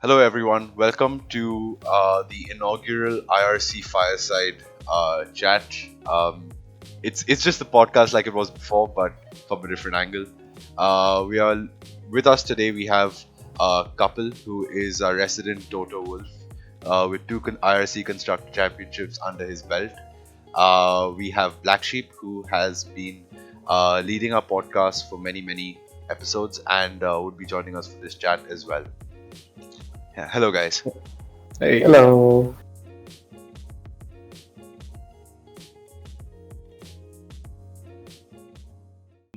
Hello, everyone. Welcome to the inaugural IRC Fireside chat. It's just a podcast like it was before, but from a different angle. We are with us today. We have a couple who is a resident Toto Wolf with two IRC Constructor Championships under his belt. We have Blacksheep, who has been leading our podcast for many episodes and would be joining us for this chat as well. Yeah, hello, guys. Hey. Hello.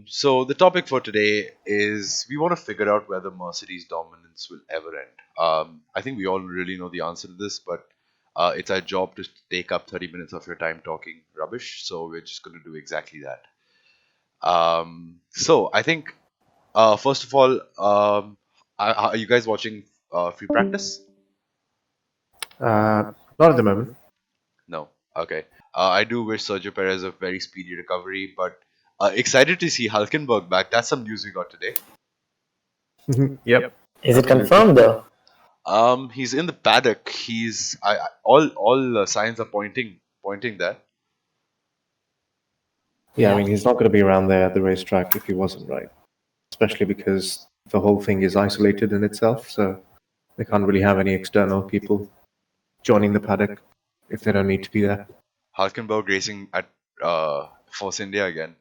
So the topic for today is we want to figure out whether Mercedes' dominance will ever end. I think we all really know the answer to this, but it's our job to take up 30 minutes of your time talking rubbish. So we're just going to do exactly that. So I think first of all, are you guys watching free practice? Not at the moment. No. Okay. I do wish Sergio Perez a very speedy recovery, but excited to see Hulkenberg back. That's some news we got today. Yep. Is it confirmed though? He's in the paddock. All signs are pointing there. Yeah, I mean, he's not going to be around there at the racetrack if he wasn't, right? Especially because the whole thing is isolated in itself, so they can't really have any external people joining the paddock if they don't need to be there. Hulkenberg racing at Force India again.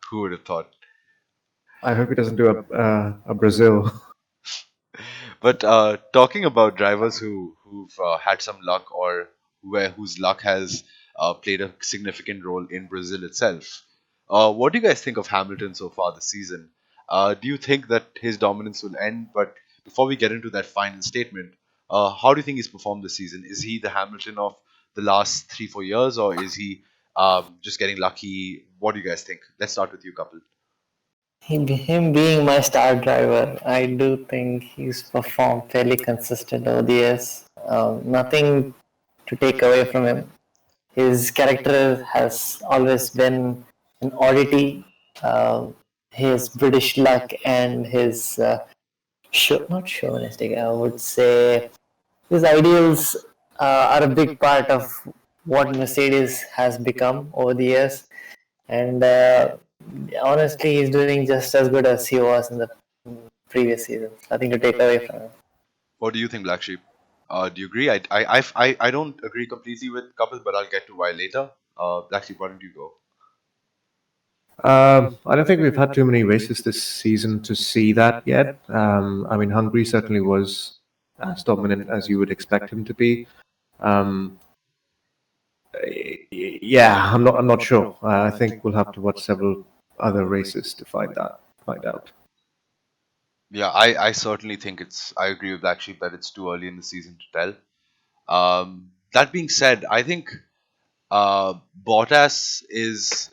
Who would have thought? I hope he doesn't do a Brazil. But talking about drivers who've had some luck or whose luck has played a significant role in Brazil itself, what do you guys think of Hamilton so far this season? Do you think that his dominance will end? But before we get into that final statement, how do you think he's performed this season? Is he the Hamilton of the last 3-4 years, or is he just getting lucky? What do you guys think? Let's start with you, couple. Him being my star driver, I do think he's performed fairly consistent over the years. Nothing to take away from him. His character has always been an oddity. His British luck and his not chauvinistic, I would say his ideals are a big part of what Mercedes has become over the years. And honestly, he's doing just as good as he was in the previous season. Nothing to take away from him. What do you think, Black Sheep? Do you agree? I don't agree completely with couple, but I'll get to why later. Black Sheep, why don't you go? I don't think we've had too many races this season to see that yet. I mean, Hungary certainly was as dominant as you would expect him to be. Yeah, I'm not sure. I think we'll have to watch several other races to find out. Yeah, I certainly think I agree with Black Sheep that it's too early in the season to tell. That being said, I think Bottas is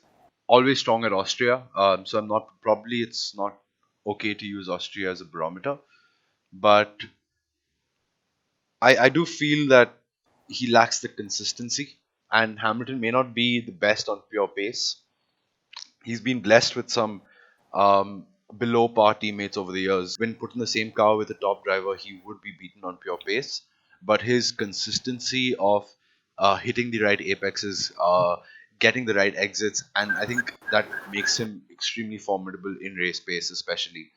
always strong at Austria. So it's not okay to use Austria as a barometer. But I do feel that he lacks the consistency, and Hamilton may not be the best on pure pace. He's been blessed with some below par teammates over the years. When put in the same car with a top driver, he would be beaten on pure pace. But his consistency of hitting the right apexes, getting the right exits, and I think that makes him extremely formidable in race pace, especially.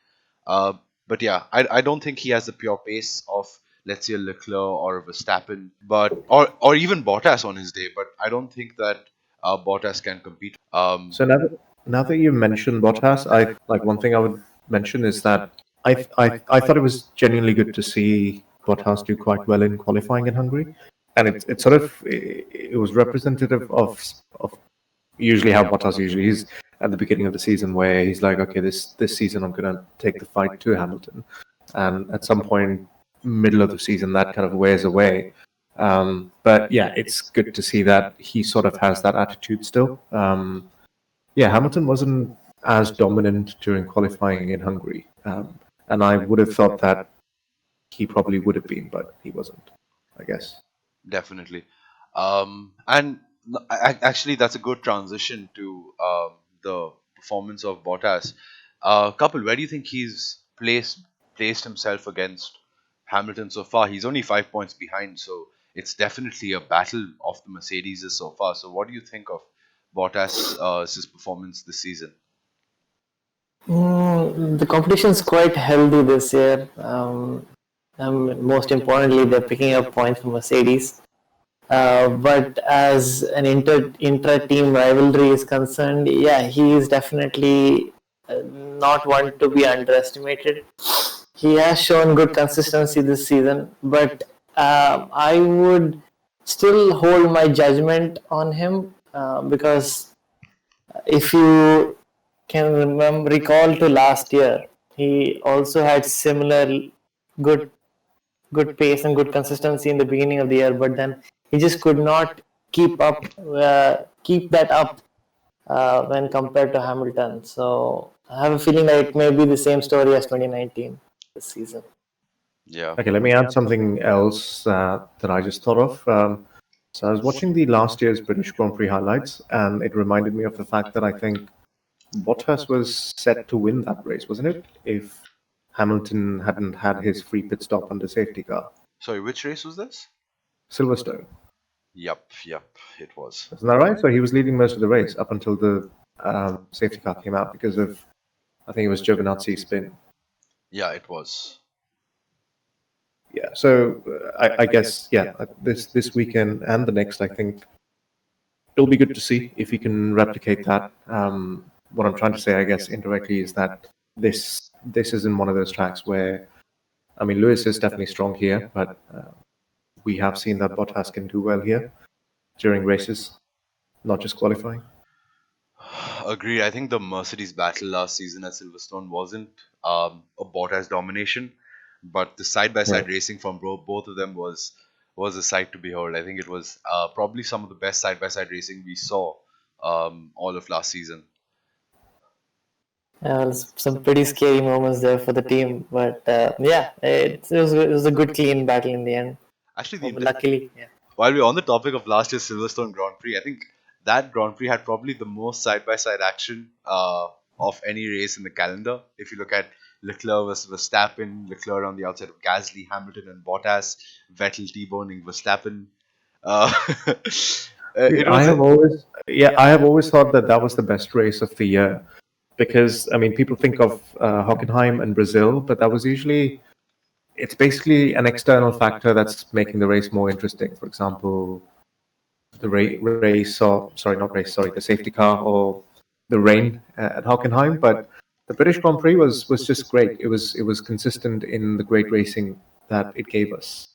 But yeah, I don't think he has the pure pace of, let's say, a Leclerc or a Verstappen, or even Bottas on his day. But I don't think that Bottas can compete. So now that you mentioned Bottas, I like one thing I would mention is that I thought it was genuinely good to see Bottas do quite well in qualifying in Hungary, and it sort of it was representative of usually how Bottas usually is at the beginning of the season, where he's like, okay, this season I'm gonna take the fight to Hamilton, and at some point middle of the season that kind of wears away. But yeah, it's good to see that he sort of has that attitude still. Yeah, Hamilton wasn't as dominant during qualifying in Hungary, and I would have thought that he probably would have been, but he wasn't, I guess. Definitely. And actually, that's a good transition to the performance of Bottas. Couple, where do you think he's placed himself against Hamilton so far. He's only 5 points behind, so it's definitely a battle of the Mercedes so far. So, what do you think of Bottas' performance this season? The competition is quite healthy this year. Most importantly, they're picking up points from Mercedes. But as an intra-team rivalry is concerned, yeah, he is definitely not one to be underestimated. He has shown good consistency this season, but I would still hold my judgment on him because if you can recall to last year, he also had similar good good pace and good consistency in the beginning of the year, but then he just could not keep that up when compared to Hamilton. So I have a feeling that it may be the same story as 2019 this season. Yeah. Okay, let me add something else that I just thought of. So I was watching the last year's British Grand Prix highlights, and it reminded me of the fact that I think Bottas was set to win that race, wasn't it? If Hamilton hadn't had his free pit stop under safety car. Sorry, which race was this? Silverstone. Yep, it was. Isn't that right? So he was leading most of the race up until the safety car came out because of, I think it was Giovinazzi's spin. Yeah, it was. Yeah. So I guess this weekend and the next, I think it'll be good to see if he can replicate that. What I'm trying to say, I guess, indirectly, is that this isn't one of those tracks where, I mean, Lewis is definitely strong here, but we have seen that Bottas can do well here during races, not just qualifying. Agree. I think the Mercedes battle last season at Silverstone wasn't a Bottas domination, but the side-by-side racing from both of them was a sight to behold. I think it was probably some of the best side-by-side racing we saw all of last season. Some pretty scary moments there for the team, but yeah, it was a good, clean battle in the end. Actually, Luckily, yeah. while we're on the topic of last year's Silverstone Grand Prix, I think that Grand Prix had probably the most side-by-side action of any race in the calendar. If you look at Leclerc versus Verstappen, Leclerc on the outside of Gasly, Hamilton and Bottas, Vettel T-boning Verstappen. It was I have always thought that that was the best race of the year because I mean people think of Hockenheim and Brazil, but that was usually it's basically an external factor that's making the race more interesting. For example, the the safety car or the rain at Hockenheim. But the British Grand Prix was just great. It was consistent in the great racing that it gave us.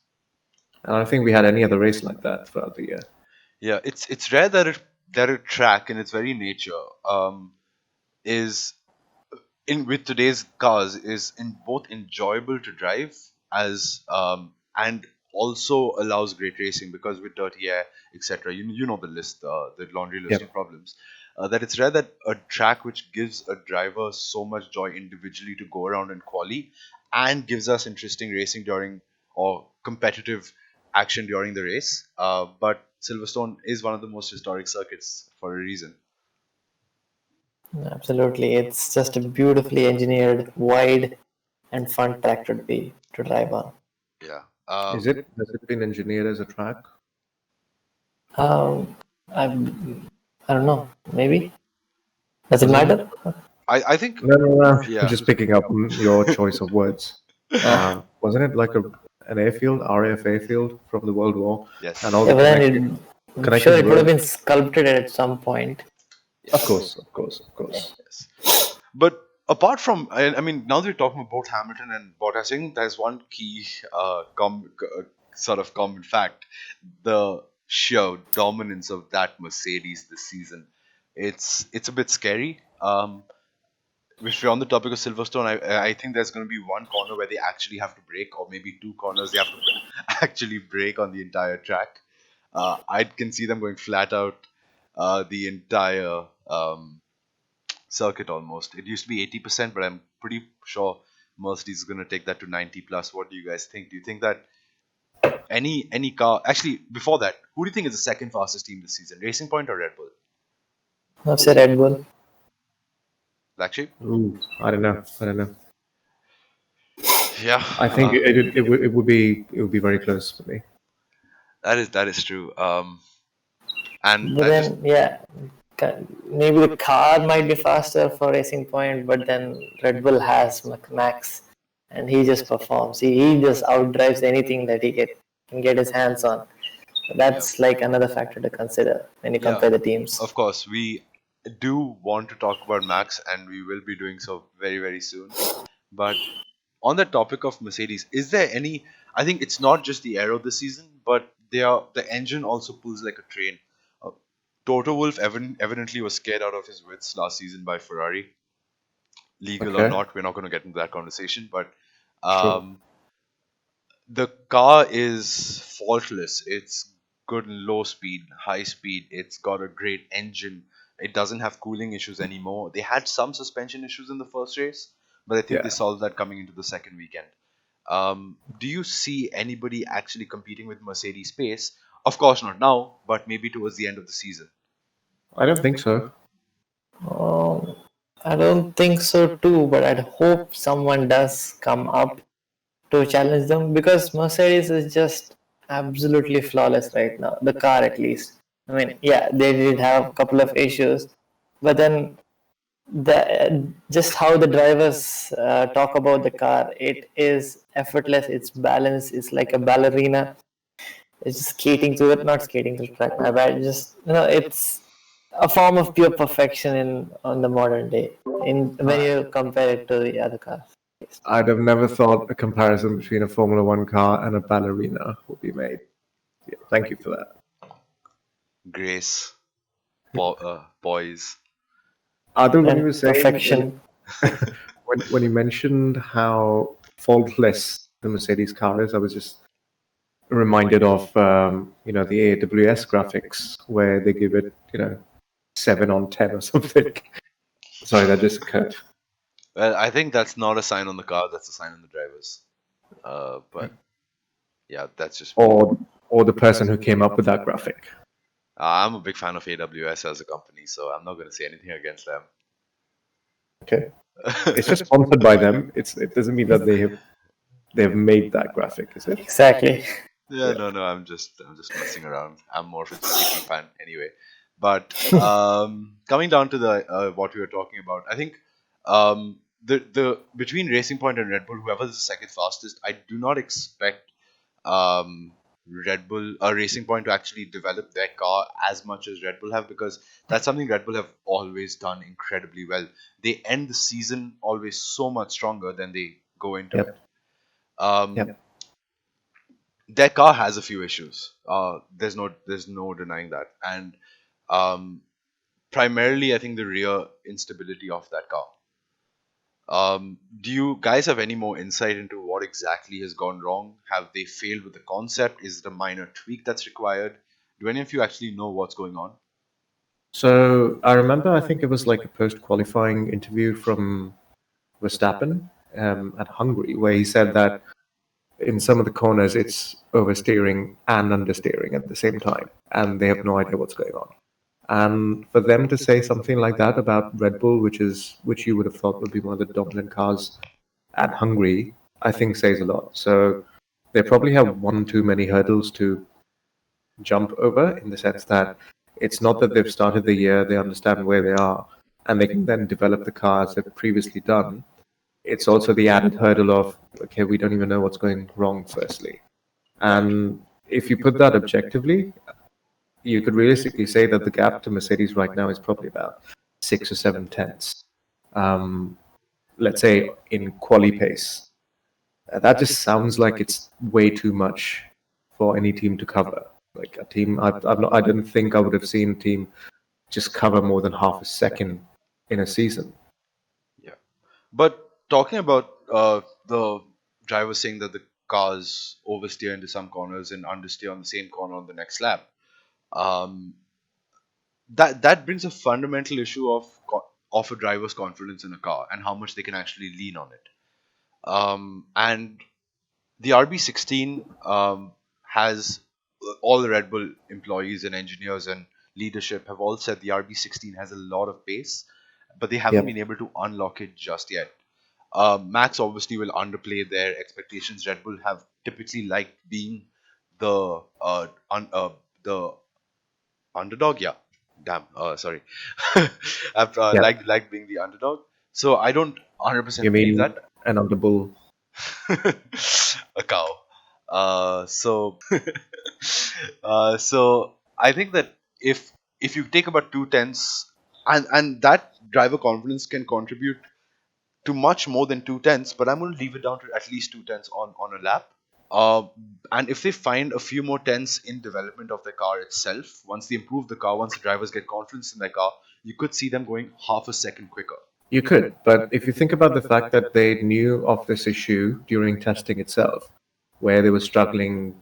And I don't think we had any other race like that throughout the year. Yeah, it's rare that a track in its very nature is in with today's cars is in both enjoyable to drive as and also allows great racing because with dirty air, etc. You know the list, the laundry list Yeah. of problems. That it's rare that a track which gives a driver so much joy individually to go around in quali and gives us interesting racing during or competitive action during the race. But Silverstone is one of the most historic circuits for a reason. Absolutely, it's just a beautifully engineered, wide, and fun track to drive on. Yeah. Has it been engineered as a track? Um, I I don't know. Maybe does it matter? I think No. yeah. Just picking up on your choice of words. Wasn't it like an airfield, RAF airfield from the World War? Yes. And all Yeah, the but then I'm connecting sure it would have been roads? sculpted at some point. Of course. Yes. But apart from, I mean, now that we're talking about Hamilton and Bottas, I think there's one key sort of common fact: the sheer dominance of that Mercedes this season. It's a bit scary. If we're on the topic of Silverstone, I think there's going to be one corner where they actually have to brake, or maybe two corners they have to actually brake on the entire track. I can see them going flat out the entire circuit almost. It used to be 80%, but I'm pretty sure Mercedes is going to take that to 90 plus. What do you guys think? Do you think that any car actually before that, who do you think is the second fastest team this season? Racing Point or Red Bull? I've said Red Bull. Blacksheep? Ooh, I don't know. Yeah, I think it would be very close for me. that is true. And But I just then, yeah, maybe the car might be faster for Racing Point, but then Red Bull has Max, and he just performs. He just outdrives anything that can get his hands on. yeah, That's like another factor to consider when you yeah. compare the teams. Of course, we do want to talk about Max, and we will be doing so very very soon. But on the topic of Mercedes, is there any? I think it's not just the aero this season, but the engine also pulls like a train. Uh, Toto Wolff evidently was scared out of his wits last season by Ferrari, legal or Okay, not. We're not going to get into that conversation, but sure. um, the car is faultless. It's good in low speed, high speed. It's got a great engine. It doesn't have cooling issues anymore. They had some suspension issues in the first race, but I think they Yeah, solved that coming into the second weekend. Do you see anybody actually competing with Mercedes pace? Of course, not now, but maybe towards the end of the season. I don't think so. Um, I don't think so too, but I'd hope someone does come up to challenge them because Mercedes is just absolutely flawless right now. The car, at least. I mean, yeah, they did have a couple of issues, but then just how the drivers talk about the car, it is effortless. It's balanced. It's like a ballerina. It's just skating through it, not skating through the track. My bad. Just it's a form of pure perfection in on the modern day. In when you compare it to the other cars. I'd have never thought a comparison between a Formula One car and a ballerina would be made. Yeah, thank you for that. Grace, poise. Other when you And were saying perfection. when you mentioned how faultless the Mercedes car is, I was just reminded of the AWS graphics where they give it 7 on 10 or something. Sorry, that just occurred. Well, I think that's not a sign on the car. That's a sign on the drivers. But yeah, that's just me. Or the person who came up with that graphic. I'm a big fan of AWS as a company, so I'm not going to say anything against them. Okay, it's just sponsored by them. It doesn't mean that they've made that graphic, is it? Exactly. Yeah, Yeah. no, I'm just messing around. I'm more of a GT fan anyway. But coming down to the what we were talking about, I think the between Racing Point and Red Bull, whoever is the second fastest, I do not expect um, Red Bull or Racing Point to actually develop their car as much as Red Bull have, because that's something Red Bull have always done incredibly well. They end the season always so much stronger than they go into it. Yep. Um, Yep. their car has a few issues. There's no denying that, and um, primarily I think the rear instability of that car. Do you guys have any more insight into what exactly has gone wrong? Have they failed with the concept? Is it a minor tweak that's required? Do any of you actually know what's going on? So I remember, I think it was like a post-qualifying interview from Verstappen at Hungary, where he said that in some of the corners it's oversteering and understeering at the same time, and they have no idea what's going on. And for them to say something like that about Red Bull, which you would have thought would be one of the dominant cars at Hungary, I think says a lot. So they probably have one too many hurdles to jump over, in the sense that it's not that they've started the year, they understand where they are, and they can then develop the car as they've previously done. It's also the added hurdle of, okay, we don't even know what's going wrong, firstly. And if you put that objectively, you could realistically say that the gap to Mercedes right now is probably about 6 or 7 tenths. Um, let's say in quali pace. That just sounds like it's way too much for any team to cover. Like a team, I didn't think I would have seen a team just cover more than half a second in a season. Yeah. But talking about the driver saying that the cars oversteer into some corners and understeer on the same corner on the next lap, um, that brings a fundamental issue of a driver's confidence in a car and how much they can actually lean on it. And the RB16 has all the Red Bull employees and engineers and leadership have all said the RB16 has a lot of pace, but they haven't Yep. been able to unlock it just yet. Max obviously will underplay their expectations. Red Bull have typically liked being the the underdog. Yeah, damn. Sorry, I've Yeah. liked being the underdog. So I don't You 100% believe mean that. an underbull? A cow. So so I think that if you take about 2 tenths, and that driver confidence can contribute to much more than 2 tenths, but I'm going to leave it down to at least 2 tenths on a lap. Uh, and if they find a few more tenths in development of the car itself, once they improve the car, once the drivers get confidence in their car, you could see them going half a second quicker. You could, but if you think about the fact that they knew of this issue during testing itself, where they were struggling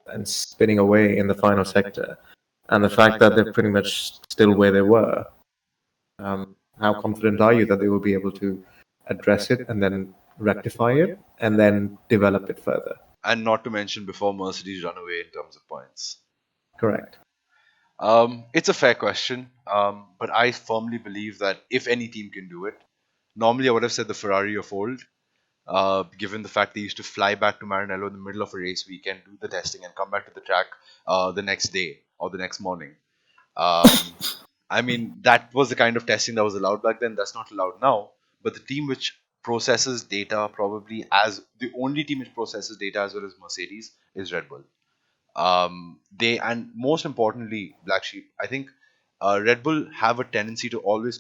and spinning away in the final sector, and the fact that they're pretty much still where they were, how confident are you that they will be able to address it and then rectify it and then develop it further? And not to mention before Mercedes run away in terms of points. Correct. It's a fair question, but I firmly believe that if any team can do it, normally I would have said the Ferrari of old, given the fact they used to fly back to Maranello in the middle of a race weekend, do the testing, and come back to the track the next day or the next morning. Um, I mean, that was the kind of testing that was allowed back then. That's not allowed now. But the team which processes data, probably as the only team which processes data as well as Mercedes, is Red Bull. They, and most importantly, Black Sheep, I think Red Bull have a tendency to always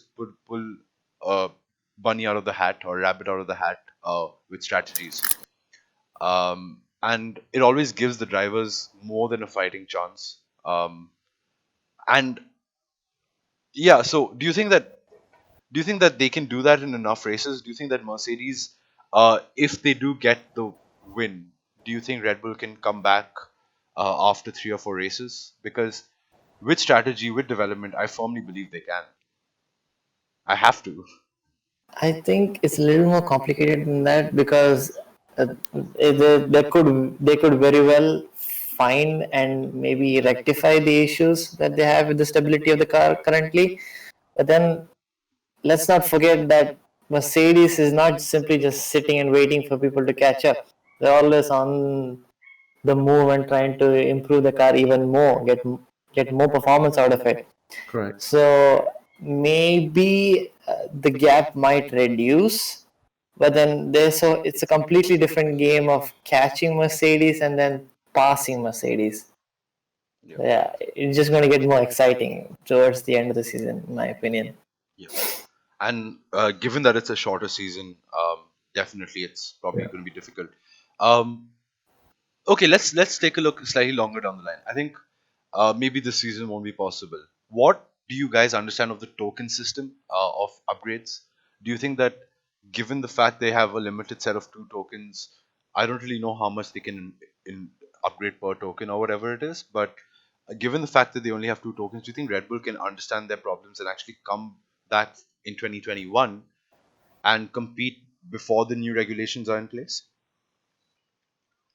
pull a bunny out of the hat or rabbit out of the hat with strategies. And it always gives the drivers more than a fighting chance. And yeah, so do you think that they can do that in enough races? Do you think that Mercedes, if they do get the win, do you think Red Bull can come back after 3 or 4 races? Because with strategy, with development, I firmly believe they can. I have to. I think it's a little more complicated than that because they could very well find and maybe rectify the issues that they have with the stability of the car currently. But then let's not forget that Mercedes is not simply just sitting and waiting for people to catch up. They're always on the move and trying to improve the car even more, get more performance out of it. Correct. So maybe the gap might reduce, but then it's a completely different game of catching Mercedes and then passing Mercedes. Yeah. Yeah, it's just going to get more exciting towards the end of the season, in my opinion. Yeah. And given that it's a shorter season, definitely it's probably Yeah. going to be difficult. Um, okay, let's take a look slightly longer down the line. I think maybe this season won't be possible. What do you guys understand of the token system of upgrades? Do you think that, given the fact they have a limited set of 2 tokens, I don't really know how much they can upgrade per token or whatever it is, but given the fact that they only have 2 tokens, do you think Red Bull can understand their problems and actually come back in 2021 and compete before the new regulations are in place?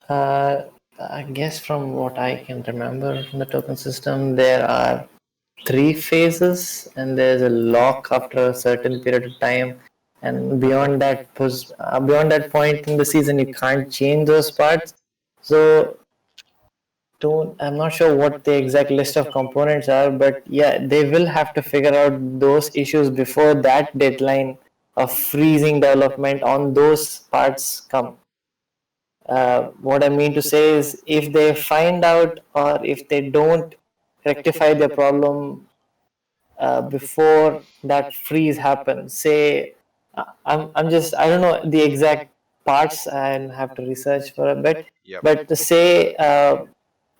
Uh, I guess from what I can remember from the token system, there are 3 phases, and there's a lock after a certain period of time. And beyond that point in the season, you can't change those parts. So I'm not sure what the exact list of components are, but yeah, they will have to figure out those issues before that deadline of freezing development on those parts come. What I mean to say is, if they find out or if they don't rectify their problem before that freeze happens, say, I don't know the exact parts and have to research for a bit, Yep. but to say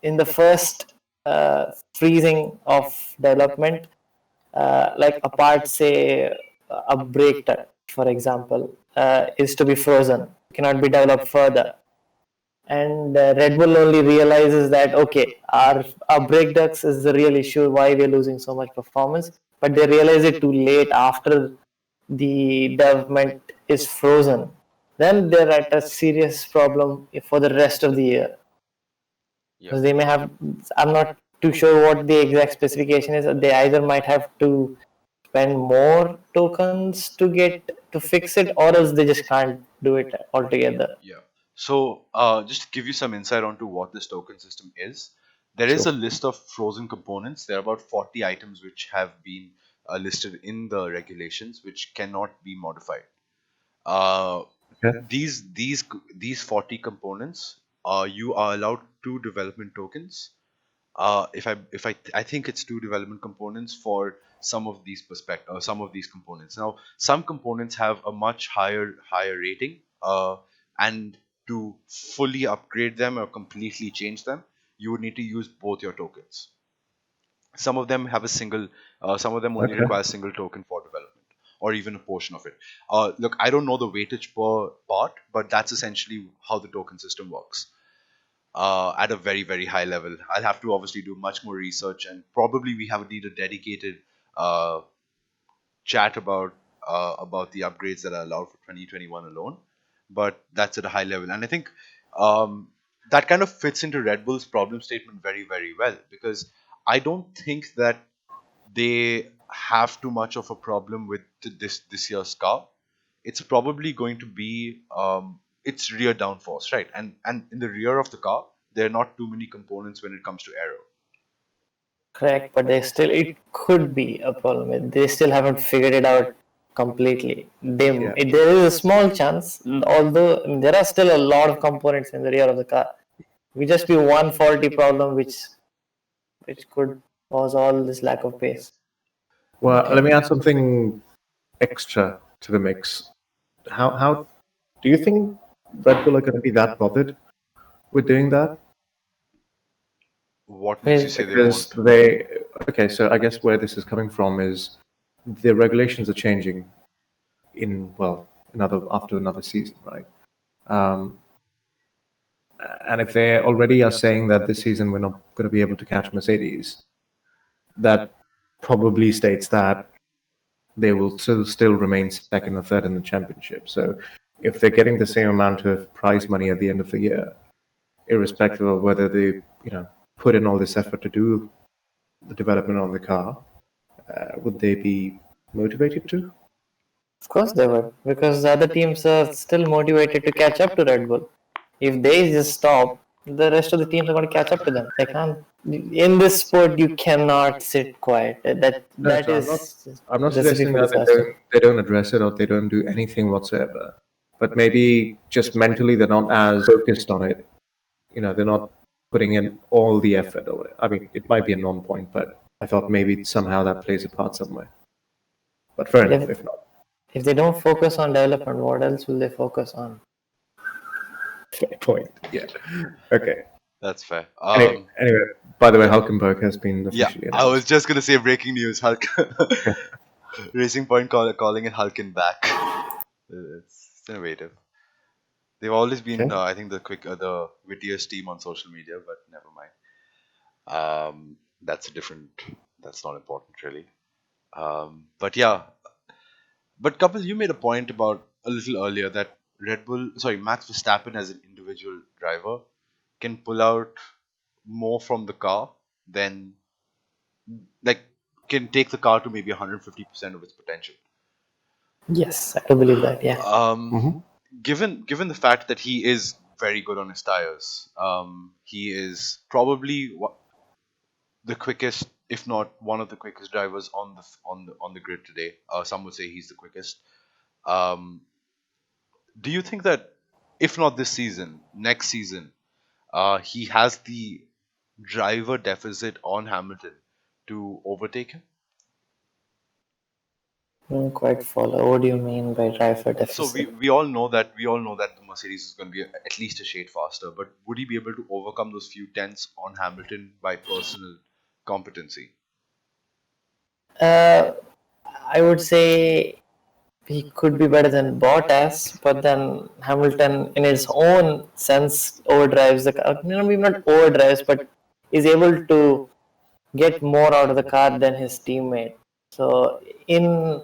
in the first freezing of development, like a part, say a brake tut, for example, is to be frozen, cannot be developed further. And Red Bull only realizes that, okay, our brake ducts is the real issue why we're losing so much performance, but they realize it too late after the development is frozen. Then they're at a serious problem for the rest of the year, Yep. because they may have, I'm not too sure what the exact specification is, they either might have to spend more tokens to fix it, or else they just can't do it altogether. Yeah. So, just to give you some insight onto what this token system is, there is Sure. a list of frozen components. There are about 40 items which have been listed in the regulations, which cannot be modified. Uh, Okay. these 40 components, you are allowed 2 development tokens. I think it's 2 development components for some of these components. Now, some components have a much higher rating, and to fully upgrade them or completely change them, you would need to use both your tokens. Some of them have a single, some of them only Okay. require a single token for development, or even a portion of it. Look, I don't know the weightage per part, but that's essentially how the token system works at a very high level. I'll have to obviously do much more research, and probably we have need a dedicated uh, chat about the upgrades that are allowed for 2021 alone. But that's at a high level, and I think um, that kind of fits into Red Bull's problem statement very well, because I don't think that they have too much of a problem with this year's car. It's probably going to be its rear downforce, right? And in the rear of the car, there are not too many components when it comes to aero. Correct, but it could be a problem. They still haven't figured it out completely. Yeah. There is a small chance, although there are still a lot of components in the rear of the car. We just be one faulty problem, which could cause all this lack of pace. Well, Okay. let me add something extra to the mix. How do you think Red Bull are going to be that bothered with doing that? What makes you Well, say they Because won't? they, okay, so I guess where this is coming from is the regulations are changing in, well, after another season, right? Um, and if they already are saying that this season we're not going to be able to catch Mercedes, that probably states that they will still remain second or third in the championship. So if they're getting the same amount of prize money at the end of the year, irrespective of whether they, put in all this effort to do the development on the car, would they be motivated to? of course they would, because the other teams are still motivated to catch up to Red Bull. If they just stop, the rest of the teams are going to catch up to them. They can't. In this sport, you cannot sit quiet. No, That so is I'm not recipe suggesting for that disaster. they don't address it or they don't do anything whatsoever. But maybe just mentally they're not as focused on it. They're not putting in all the effort. Or I mean, it might be a non-point, but I thought maybe somehow that plays a part somewhere. But fair enough, If if not. if they don't focus on development, what else will they focus on? Fair point. Yeah. Okay. That's fair. Anyway, by the way, Hulkenberg has been Yeah, officially I was announced. just gonna say breaking news. Hulk Racing Point calling it Hulken back. It's innovative. They've always been, Okay. I think, the wittiest team on social media, but never mind. That's a different. That's not important, really. But yeah, but Kapil, you made a point about a little earlier that Max Verstappen as an individual driver can pull out more from the car than, like, can take the car to maybe 150% of its potential. Yes, I do believe that. Yeah. Mm-hmm. Given the fact that he is very good on his tires, he is probably the quickest, if not one of the quickest drivers on the grid today. Some would say he's the quickest. Um, do you think that if not this season, next season, he has the driver deficit on Hamilton to overtake him? Don't quite follow. What do you mean by driver So we, deficit? we all know that the Mercedes is going to be at least a shade faster, but would he be able to overcome those few tenths on Hamilton by personal competency? Uh, I would say he could be better than Bottas, but then Hamilton, in his own sense, overdrives the car. Maybe not overdrives, but is able to get more out of the car than his teammate. So, in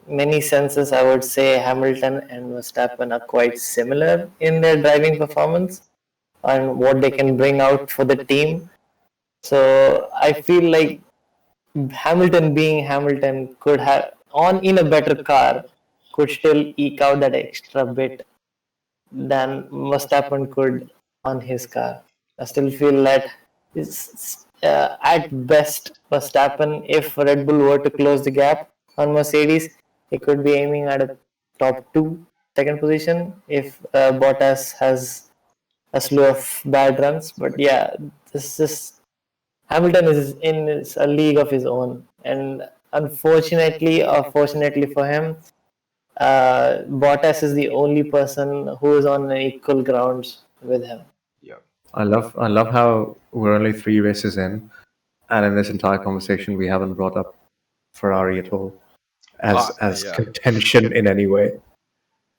many senses, I would say Hamilton and Verstappen are quite similar in their driving performance and what they can bring out for the team. So, I feel like Hamilton being Hamilton could have on in a better car could still eke out that extra bit than Verstappen could on his car. I still feel that it's at best Verstappen, if Red Bull were to close the gap on Mercedes, he could be aiming at a top two, second position if Bottas has a slew of bad runs. But yeah, this is Hamilton is in a league of his own, and unfortunately or fortunately for him, Bottas is the only person who is on equal grounds with him. Yeah. I love how we're only 3 races in, and in this entire conversation we haven't brought up Ferrari at all as Yeah. contention in any way.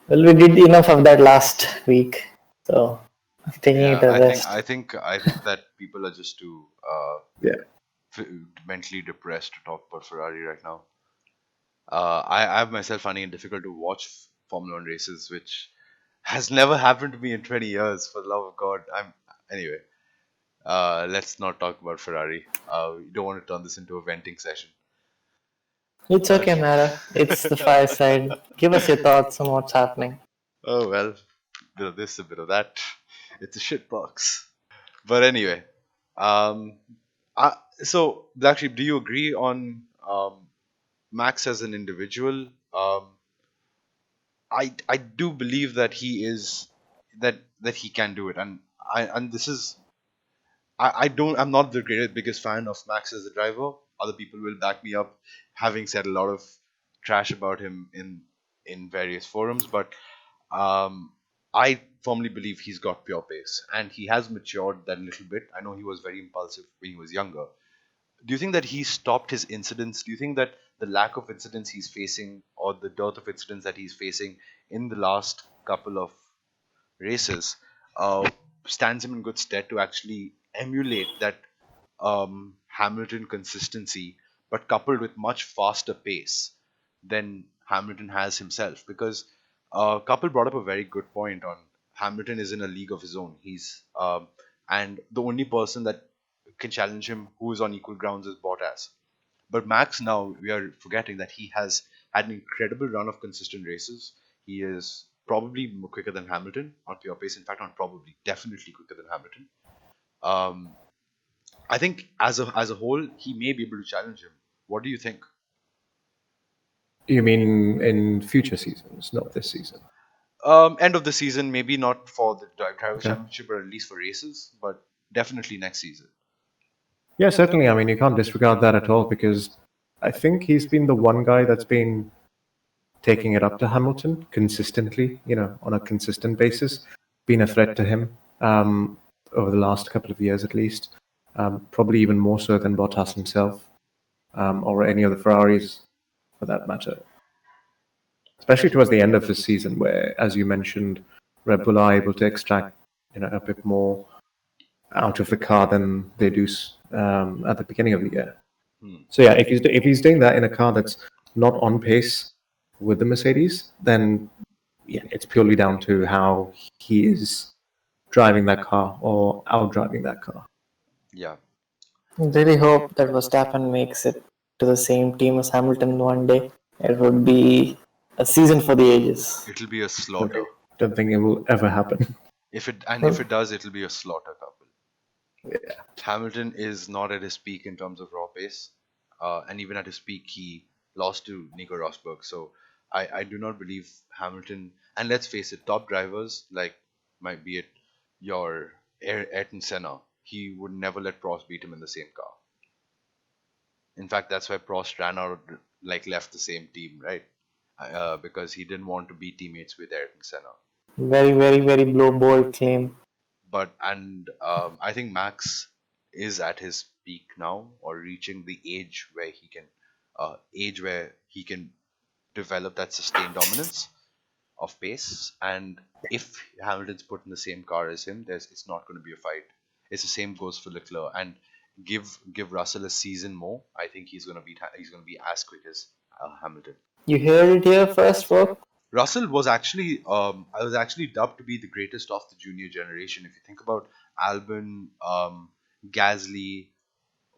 Well, we did enough of that last week, so I'm taking it Yeah. a I think rest. I think I think that people are just too Yeah, f- mentally depressed to talk about Ferrari right now. I have myself finding it difficult to watch Formula One races, which has never happened to me in 20 years. For the love of God, I'm anyway. Let's not talk about Ferrari. We don't want to turn this into a venting session. It's Uh, okay, Mara. It's the fireside. Give us your thoughts on what's happening. oh well, bit of this, a bit of that. It's a shit box. But anyway, um, so Blacksheep, do you agree on Max as an individual? I do believe that he is that he can do it, and this is I'm not the biggest fan of Max as a driver. Other people will back me up, having said a lot of trash about him in various forums. But I firmly believe he's got pure pace, and he has matured that little bit. I know he was very impulsive when he was younger. Do you think that he stopped his incidents? Do you think that the lack of incidents he's facing, or the dearth of incidents that he's facing in the last couple of races, stands him in good stead to actually emulate that Hamilton consistency, but coupled with much faster pace than Hamilton has himself? Because Couple brought up a very good point on Hamilton is in a league of his own. And the only person that can challenge him who is on equal grounds is Bottas. But Max, now we are forgetting that he has had an incredible run of consistent races. He is probably quicker than Hamilton on pure pace. In fact, not probably, definitely quicker than Hamilton. Um, I think as a whole, he may be able to challenge him. What do you think? you mean in future seasons, not this season? End of the season, maybe not for the Drivers' Okay. Championship, or at least for races, but definitely next season. Yeah, certainly. I mean, you can't disregard that at all because I think he's been the one guy that's been taking it up to Hamilton consistently, on a consistent basis, been a threat to him over the last couple of years at least, probably even more so than Bottas himself or any of the Ferraris for that matter. Especially towards the end of the season, where, as you mentioned, Red Bull are able to extract a bit more out of the car than they do at the beginning of the year. Hmm. So yeah, if he's doing that in a car that's not on pace with the Mercedes, then yeah, it's purely down to how he is driving that car or out driving that car. Yeah, Really hope that Verstappen makes it to the same team as Hamilton one day. It would be a season for the ages. it'll be a Don't slaughter. think, don't think it will ever happen. If it does, it'll be a slaughter, Couple. Yeah. Hamilton is not at his peak in terms of raw pace, and even at his peak, he lost to Nico Rosberg. So I do not believe Hamilton. And let's face it, top drivers like might be it your Ayrton Senna, he would never let Prost beat him in the same car. In fact, that's why Prost ran out, like left the same team, right? Because he didn't want to be teammates with Ayrton Senna. Very, very, very bold claim. I think Max is at his peak now, or reaching the age where he can develop that sustained dominance of pace. And if Hamilton's put in the same car as him, it's not going to be a fight. It's the same goes for Leclerc. And give Russell a season more, I think he's going to be as quick as Hamilton. You heard it here first, folks. Russell was actually I was actually dubbed to be the greatest of the junior generation. If you think about Albon, Gasly,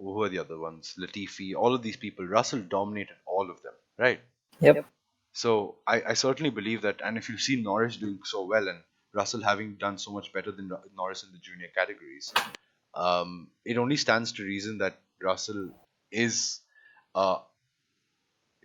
who were the other ones? Latifi, all of these people. Russell dominated all of them, right? Yep. So I certainly believe that. And if you see Norris doing so well and Russell having done so much better than Norris in the junior categories, it only stands to reason that Russell is uh,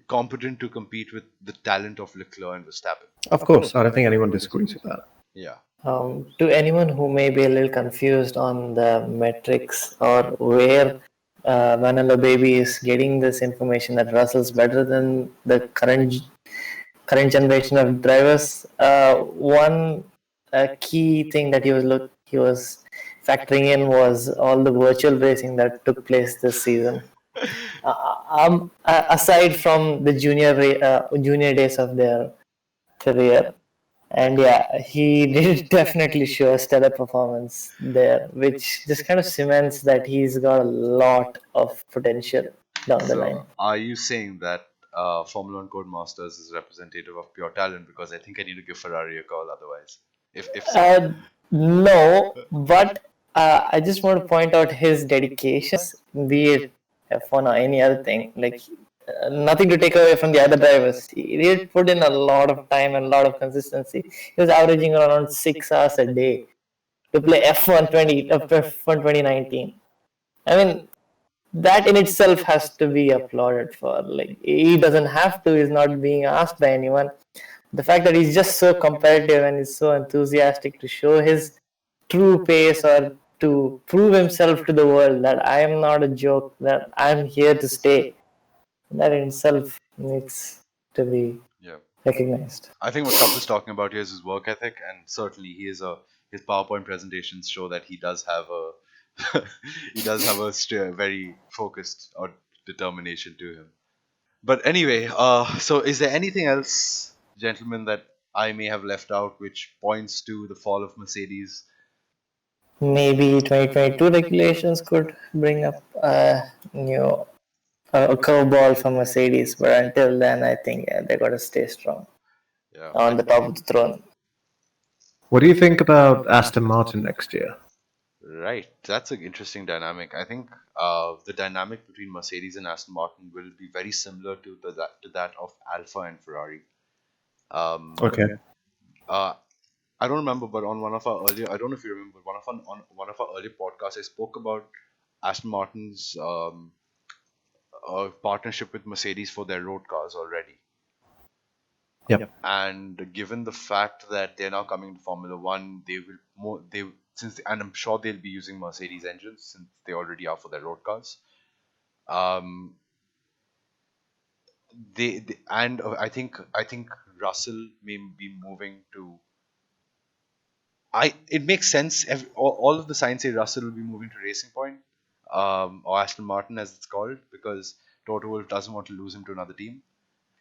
competent to compete with the talent of Leclerc and Verstappen. Of course, I don't think anyone disagrees with that. Yeah. To anyone who may be a little confused on the metrics or where MaranelloBaby is getting this information that Russell's better than the current generation of drivers, one key thing that he was factoring in was all the virtual racing that took place this season. Aside from the junior days of their career, and yeah, he did definitely show a stellar performance there, which just kind of cements that he's got a lot of potential down the line. So, are you saying that Formula One Codemasters is representative of pure talent? Because I think I need to give Ferrari a call otherwise. If so. No, but I just want to point out his dedications, be it F1 or any other thing. Like, nothing to take away from the other drivers. He did put in a lot of time and a lot of consistency. He was averaging around 6 hours a day to play F1 2019. I mean, that in itself has to be applauded for. Like, he doesn't have to, he's not being asked by anyone. The fact that he's just so competitive and is so enthusiastic to show his true pace or to prove himself to the world that I am not a joke, that I'm here to stay, that in itself needs to be Yeah. recognized. I think what Kapil's talking about here is his work ethic, and certainly his PowerPoint presentations show that he does have a he does have a very focused or determination to him. But anyway, so is there anything else, gentlemen, that I may have left out which points to the fall of Mercedes? Maybe 2022 regulations could bring up new a curveball for Mercedes, but until then, I think they got to stay strong Yeah, on the top of the throne. What do you think about Aston Martin next year? right. That's an interesting dynamic. I think the dynamic between Mercedes and Aston Martin will be very similar to that of Alpha and Ferrari. Okay. Uh, I don't remember, but on one of our earlier, I don't know if you remember, on one of our earlier podcasts, I spoke about Aston Martin's partnership with Mercedes for their road cars already. Yep. And given the fact that they're now coming to Formula One, they will more they since and I'm sure they'll be using Mercedes engines since they already are for their road cars. Um, they and I think Russell may be moving to. It makes sense. All of the signs say Russell will be moving to Racing Point, or Aston Martin as it's called, because Toto Wolff doesn't want to lose him to another team.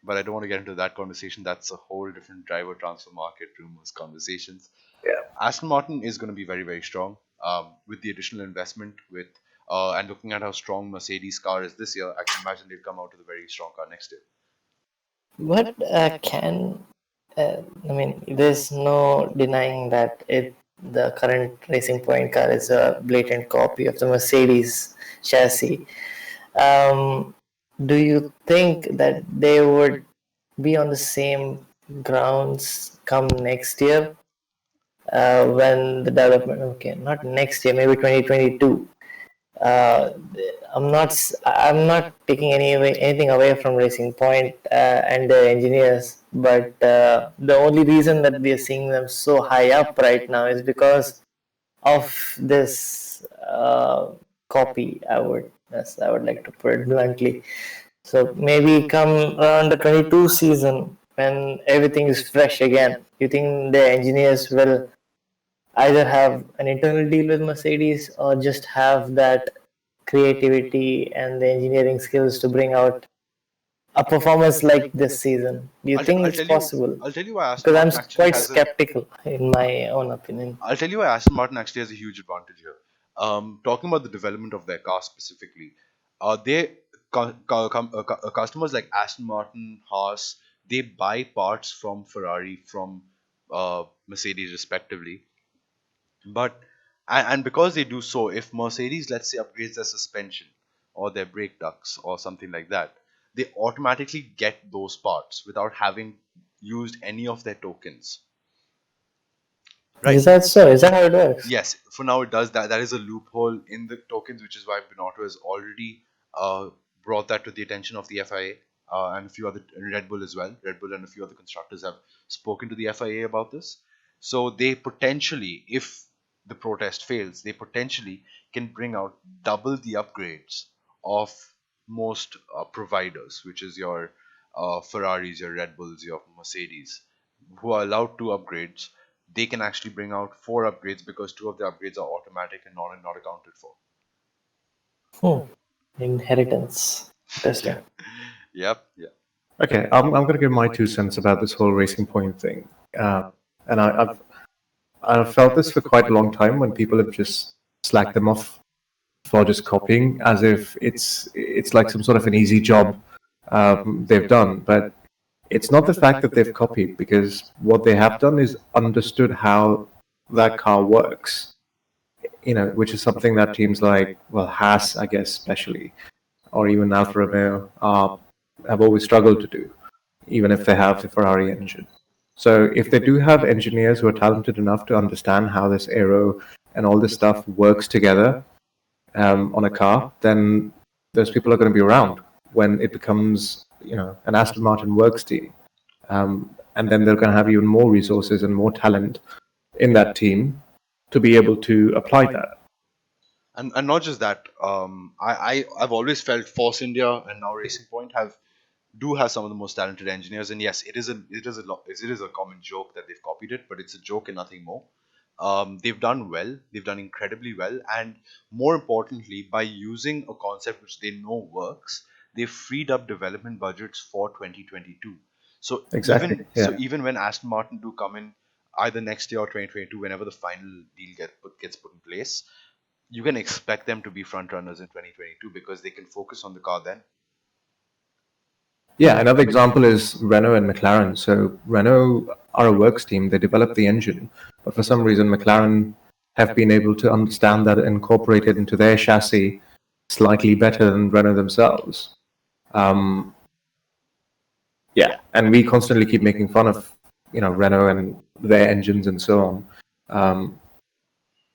But I don't want to get into that conversation. That's a whole different driver transfer market rumors conversations. Aston Martin is going to be very, very strong with the additional investment and looking at how strong Mercedes car is this year. I can imagine they'll come out with a very strong car next year. But I mean, there's no denying that the current Racing Point car is a blatant copy of the Mercedes chassis. Um, do you think that they would be on the same grounds come next year when the development, okay, not next year, maybe 2022. uh, I'm not taking anything away from Racing Point and their engineers, but the only reason that we are seeing them so high up right now is because of this copy. I would like to put it bluntly. So maybe come around the 22 season when everything is fresh again, you think the engineers will either have an internal deal with Mercedes or just have that creativity and the engineering skills to bring out a performance like this season? Do you think I'll it's tell you. possible? I'll tell you why Aston Because I'm Martin actually quite has a. skeptical, in my own opinion. I'll tell you why Aston Martin actually has a huge advantage here. Talking about the development of their car specifically, customers like Aston Martin, Haas, they buy parts from Ferrari, from Mercedes, respectively. But and because they do so, if Mercedes, let's say, upgrades their suspension or their brake ducts or something like that, they automatically get those parts without having used any of their tokens. Right. Is that so? Is that how it works? Yes, for now it does. That is a loophole in the tokens, which is why Binotto has already brought that to the attention of the FIA, and a few other Red Bull as well. Red Bull and a few other constructors have spoken to the FIA about this. So they potentially, if the protest fails, they potentially can bring out double the upgrades of most providers, which is your Ferraris, your Red Bulls, your Mercedes, who are allowed 2 upgrades. They can actually bring out 4 upgrades because 2 of the upgrades are automatic and not accounted for. Inheritance. Interesting. Yep. Yeah. Okay, I'm going to give my 2 cents about this whole Racing Point thing. And I've felt this for quite a long time when people have just slacked them off for just copying, as if it's like some sort of an easy job they've done. But it's not the fact that they've copied, because what they have done is understood how that car works. Which is something that teams like, well, Haas, I guess, especially, or even Alfa Romeo, have always struggled to do, even if they have the Ferrari engine. So if they do have engineers who are talented enough to understand how this aero and all this stuff works together on a car, then those people are going to be around when it becomes, an Aston Martin works team. And then they're going to have even more resources and more talent in that team to be able to apply that. And not just that. I've always felt Force India and now Racing Point have some of the most talented engineers. And yes, it is a common joke that they've copied it, but it's a joke and nothing more. They've done well. They've done incredibly well, and more importantly, by using a concept which they know works, they've freed up development budgets for 2022. So Exactly. Yeah. even when Aston Martin do come in either next year or 2022, whenever the final deal gets put in place, you can expect them to be front runners in 2022 because they can focus on the car then. Yeah, another example is Renault and McLaren. So Renault are a works team. They develop the engine, but for some reason McLaren have been able to understand that and incorporate it into their chassis slightly better than Renault themselves. Yeah, and we constantly keep making fun of Renault and their engines and so on.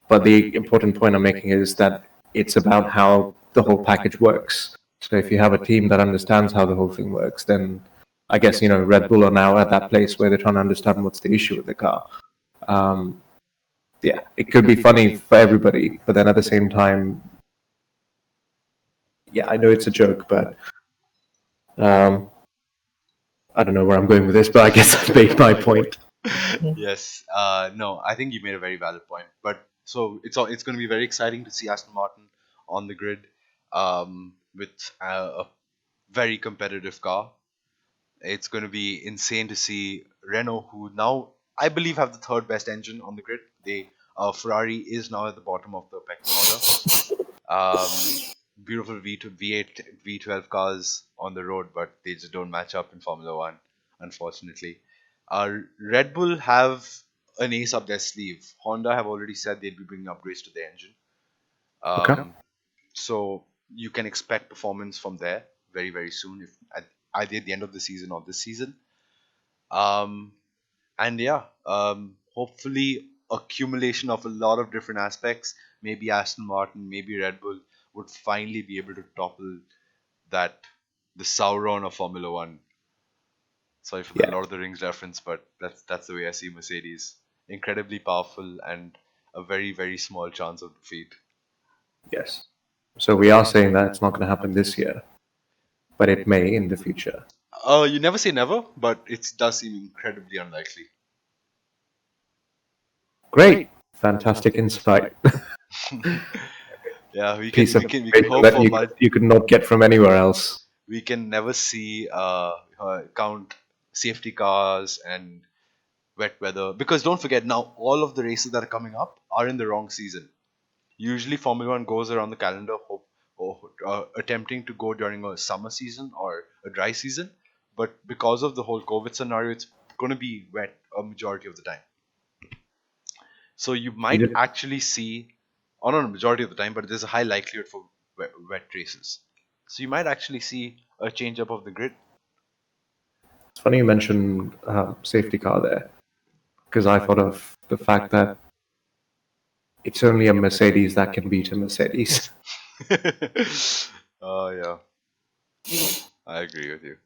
But the important point I'm making is that it's about how the whole package works. So if you have a team that understands how the whole thing works, then I guess Red Bull are now at that place where they're trying to understand what's the issue with the car. Yeah, it could be funny for everybody, but then at the same time, yeah, I know it's a joke, but I don't know where I'm going with this, but I guess I made my point. Yes. No, I think you made a very valid point. But so it's going to be very exciting to see Aston Martin on the grid, with a very competitive car. It's going to be insane to see Renault, who now I believe have the third best engine on the grid. Ferrari is now at the bottom of the pecking order. Beautiful V8, V12 cars on the road, but they just don't match up in Formula One, unfortunately. Red Bull have an ace up their sleeve. Honda have already said they'd be bringing upgrades to their engine. Okay. So you can expect performance from there very, very soon, if either at the end of the season or this season. Um, and yeah, hopefully accumulation of a lot of different aspects, maybe Aston Martin, maybe Red Bull would finally be able to topple the Sauron of Formula One. Sorry for the Yeah. Lord of the Rings reference, but that's the way I see Mercedes. Incredibly powerful and a very, very small chance of defeat. Yes. So we are saying that it's not going to happen this year, but it may in the future. You never say never, but it does seem incredibly unlikely. Great. Fantastic insight. Yeah, we Piece of can information hope that for you could not get from anywhere else. we can never see count safety cars and wet weather, because don't forget, now all of the races that are coming up are in the wrong season. Usually Formula One goes around the calendar attempting to go during a summer season or a dry season, but because of the whole COVID scenario, it's going to be wet a majority of the time. So you You might did- actually see, or not a majority of the time, but there's a high likelihood for wet races. So you might actually see a change up of the grid. It's funny you mentioned safety car there, because I thought of the fact that it's only a Mercedes that can beat a Mercedes. Oh yeah, I agree with you.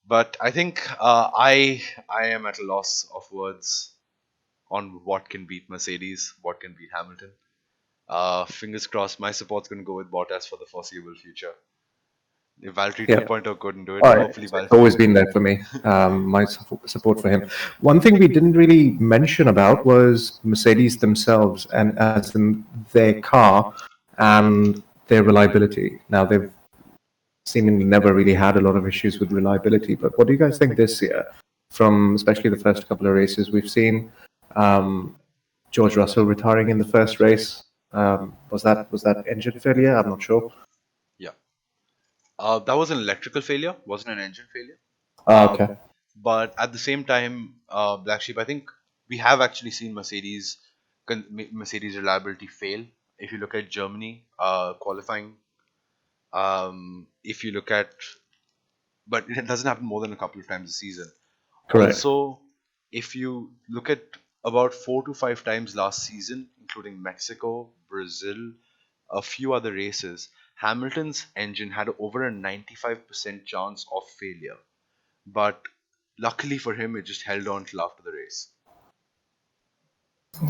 But I think I am at a loss of words on what can beat Mercedes, what can beat Hamilton. Fingers crossed, my support's going to go with Bottas for the foreseeable future. If Valtteri Yeah. 2.0 couldn't do it, All right. hopefully It's always Valtteri. been there for me. My support for him. One thing we didn't really mention about was Mercedes themselves, and as in their car and their reliability. Now they've seemingly never really had a lot of issues with reliability. But what do you guys think this year? From especially the first couple of races, we've seen um, George Russell retiring in the first race. Was that engine failure? I'm not sure. Yeah. That was an electrical failure, wasn't an engine failure. Okay. But at the same time, Black Sheep, I think we have actually seen Mercedes reliability fail. If you look at Germany qualifying, if you look at, but it doesn't happen more than a couple of times a season. Correct. Also, if you look at about 4 to 5 times last season, including Mexico, Brazil, a few other races, Hamilton's engine had over a 95% chance of failure. But luckily for him, it just held on till after the race.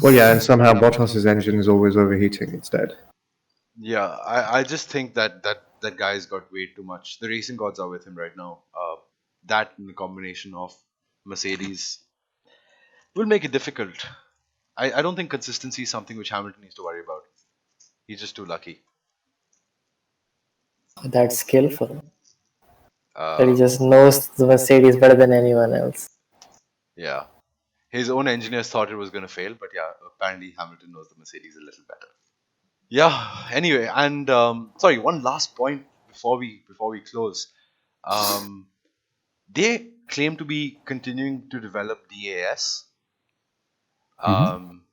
Well, yeah, and somehow Bottas's engine is always overheating instead. Yeah, I just think that guy's got way too much. The racing gods are with him right now. That in the combination of Mercedes will make it difficult. I don't think consistency is something which Hamilton needs to worry about. He's just too lucky. That's skillful. That he Uh, just knows the Mercedes better than anyone else. yeah. His own engineers thought it was going to fail, but yeah, apparently Hamilton knows the Mercedes a little better. Yeah. Anyway, and sorry, one last point before we close. Um, they claim to be continuing to develop DAS. Um,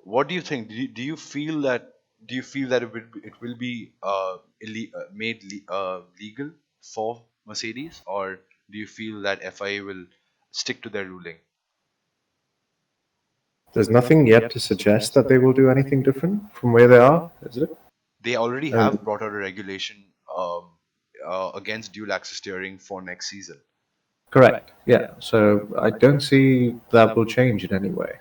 what do you think? Do you feel that it will be made legal for Mercedes, or do you feel that FIA will stick to their ruling? There's nothing yet to suggest that they will do anything different from where they are, is it? They already Um, have brought out a regulation against dual axis steering for next season. Correct. Yeah. So I don't see that will change in any way.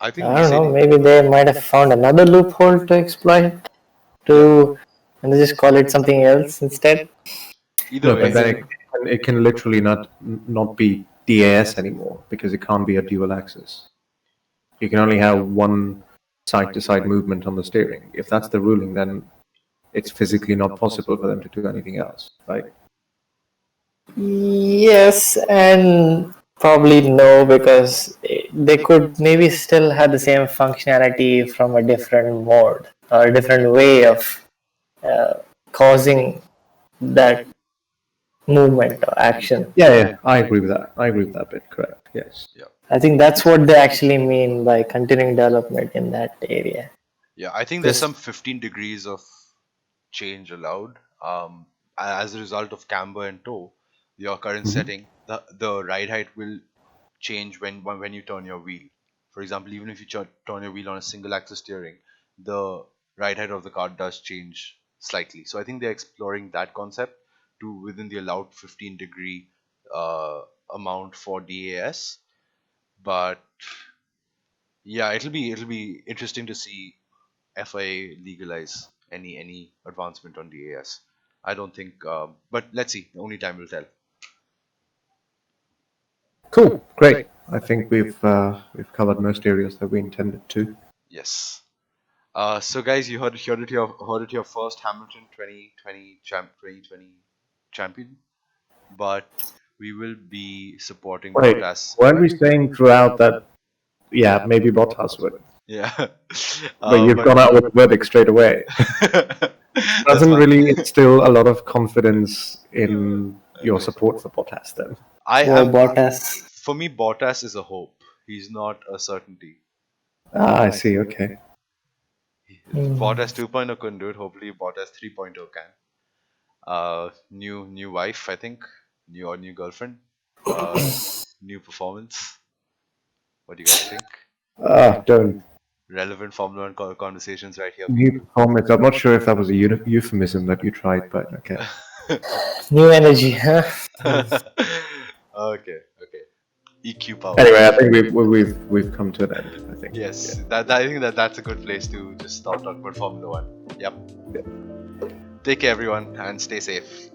I think I don't know, Mercedes. maybe they might have found another loophole to exploit Yeah. to and they just call it something else instead. Either No, but way, then it can literally not be DAS anymore because it can't be a dual axis. You can only have one side-to-side movement on the steering. If that's the ruling, then it's physically not possible for them to do anything else, right? Yes, and probably no, because they could maybe still have the same functionality from a different mode or a different way of uh, causing that movement or action. Yeah, yeah, I agree with that. I agree with that bit. Correct. Yes. yeah, I think that's what they actually mean by continuing development in that area. yeah. I think there's Just some 15 degrees of change allowed. As a result of camber and toe, your current setting, the ride height will change when you turn your wheel. For example, even if you turn your wheel on a single axis steering, the ride height of the car does change slightly. So I think they're exploring that concept to within the allowed 15-degree uh, amount for DAS. But yeah, it'll be interesting to see FIA legalize any advancement on DAS. I don't think, but let's see. Only time will tell. Cool. Great. I think we've covered most areas that we intended to. Yes. So guys, you heard it here first. Hamilton 2020 champion, but we will be supporting Wait, Bottas. weren't we saying throughout that? Yeah, maybe Bottas would, Yeah, but you've gone out with the verdict straight away. that's Doesn't fine. really instill a lot of confidence in your support for Bottas, then. I for am Bottas. For me, Bottas is a hope. He's not a certainty. Ah, I see. Okay. Bottas 2.0 couldn't do it. Hopefully, Bottas 3.0 can. New wife, I think. New girlfriend. New performance. What do you guys think? Don't. Relevant Formula One conversations right here, New people. performance. I'm not sure if that was a euphemism that you tried, but okay. New energy, huh? Okay. EQ power. Anyway, I think we've come to an end. I think. Yes, I think that's a good place to just stop talking about Formula One. Yep. Yeah. Take care, everyone, and stay safe.